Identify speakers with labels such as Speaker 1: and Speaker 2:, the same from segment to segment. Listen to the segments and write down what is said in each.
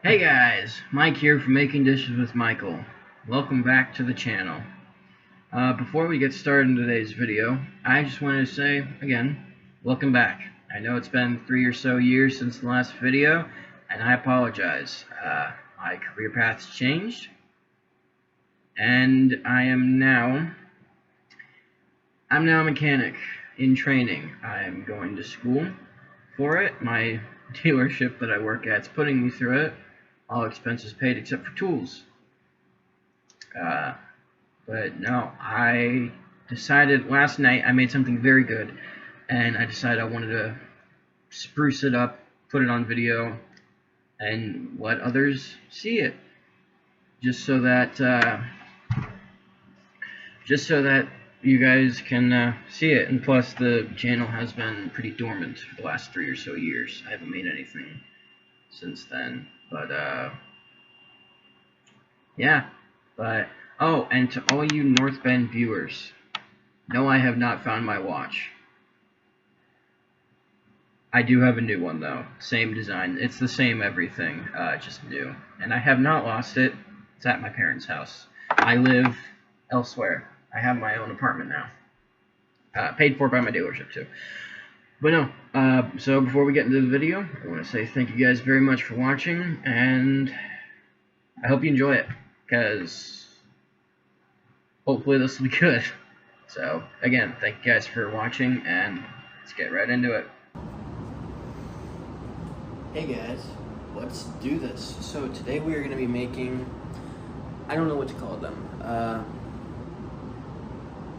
Speaker 1: Hey guys, Mike here from Making Dishes with Michael. Welcome back to the channel. Before we get started in today's video, I just wanted to say, again, welcome back. I know it's been 3 or so years since the last video, and I apologize. My career path's changed, and I'm now a mechanic in training. I'm going to school for it. My dealership that I work at is putting me through it. All expenses paid except for tools. But no, I decided last night I made something very good, and I decided I wanted to spruce it up, put it on video, and let others see it, just so that you guys can see it. And plus, the channel has been pretty dormant for the last 3 or so years. I haven't made anything since then, but yeah. But oh, and to all you North Bend viewers, no, I have not found my watch. I do have a new one though, same design. It's the same everything, just new. And I have not lost it. It's at my parents' house. I live elsewhere. I have my own apartment now. Paid for by my dealership too. But no, so before we get into the video, I want to say thank you guys very much for watching, and I hope you enjoy it, because hopefully this will be good. So, again, thank you guys for watching, and let's get right into it. Hey guys, let's do this. So today we are going to be making, I don't know what to call them.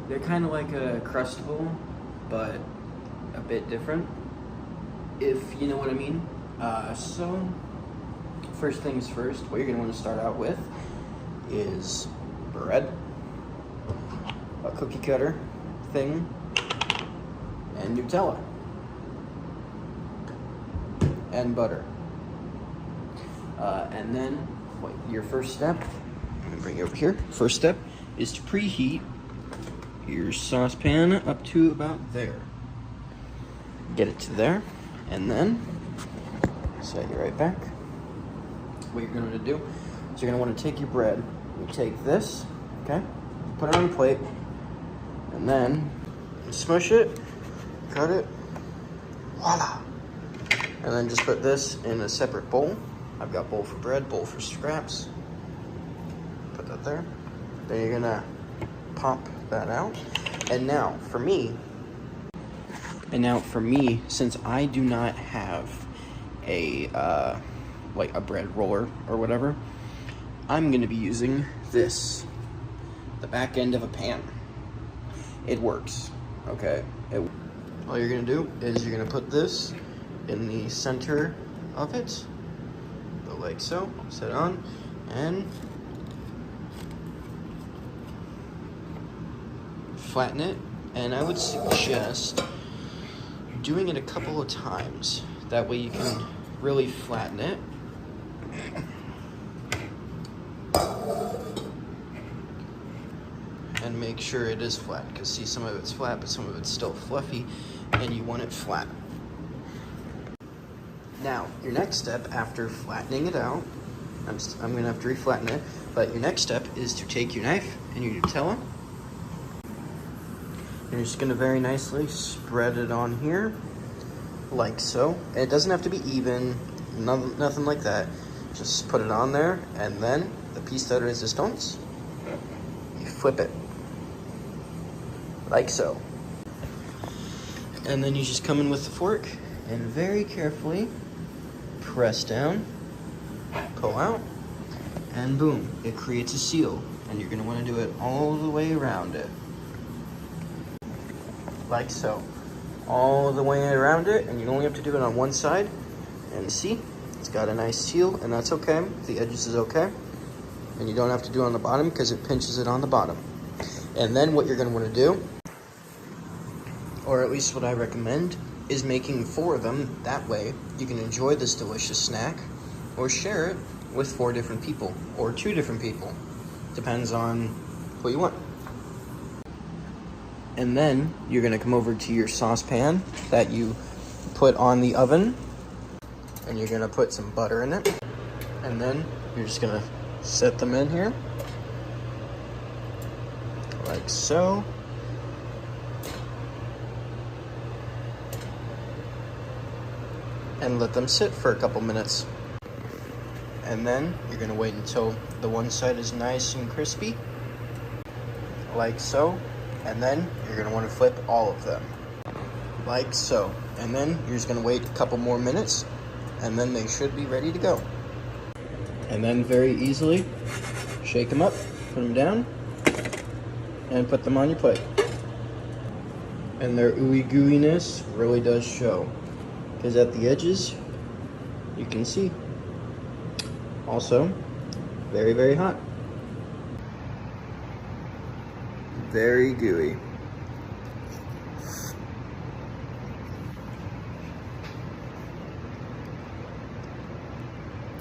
Speaker 1: They're kind of like a Crustable, but a bit different, if you know what I mean. So, first things first, what you're going to want to start out with is bread, a cookie cutter thing, and Nutella, and butter. And then, your first step, I'm gonna bring it over here. First step is to preheat your saucepan up to about there. Get it to there, and then set you right back. What you're going to do is you're going to want to take your bread. You take this, okay, put it on a plate, and then smush it, cut it, voila. And then just put this in a separate bowl. I've got bowl for bread, bowl for scraps. Put that there. Then you're gonna pop that out. And now for me, since I do not have a like a bread roller or whatever, I'm gonna be using this, the back end of a pan. It works, okay? All you're gonna do is you're gonna put this in the center of it, go like so, set on, and flatten it. And I would suggest doing it a couple of times. That way you can really flatten it. And make sure it is flat, because see, some of it's flat, but some of it's still fluffy, and you want it flat. Now, your next step after flattening it out, I'm gonna have to reflatten it, but your next step is to take your knife and your Nutella. You're just gonna very nicely spread it on here, like so. And it doesn't have to be even, nothing like that. Just put it on there, and then the piece de resistance, you flip it, like so. And then you just come in with the fork and very carefully press down, pull out, and boom, it creates a seal. And you're gonna wanna do it all the way around it. Like so. All the way around it, and you only have to do it on one side. And see, it's got a nice seal, and that's okay. The edges is okay. And you don't have to do it on the bottom because it pinches it on the bottom. And then what you're gonna wanna do, or at least what I recommend, is making 4 of them. That way you can enjoy this delicious snack or share it with 4 different people or 2 different people. Depends on what you want. And then you're gonna come over to your saucepan that you put on the oven, and you're gonna put some butter in it. And then you're just gonna set them in here, like so. And let them sit for a couple minutes. And then you're gonna wait until the one side is nice and crispy, like so. And then you're gonna wanna flip all of them, like so. And then you're just gonna wait a couple more minutes, and then they should be ready to go. And then very easily, shake them up, put them down, and put them on your plate. And their ooey gooiness really does show, because at the edges, you can see. Also, very, very hot. Very gooey.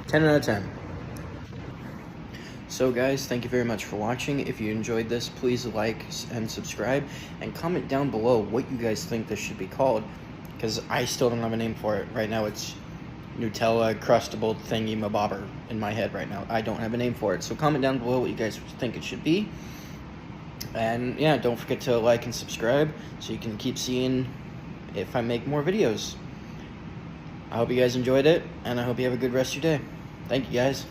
Speaker 1: 10 out of 10. So guys, thank you very much for watching. If you enjoyed this, please like and subscribe, and comment down below what you guys think this should be called, because I still don't have a name for it. Right now it's Nutella Crustable Thingy Mabobber in my head right now. I don't have a name for it. So comment down below what you guys think it should be. And yeah, don't forget to like and subscribe so you can keep seeing if I make more videos. I hope you guys enjoyed it, and I hope you have a good rest of your day. Thank you guys.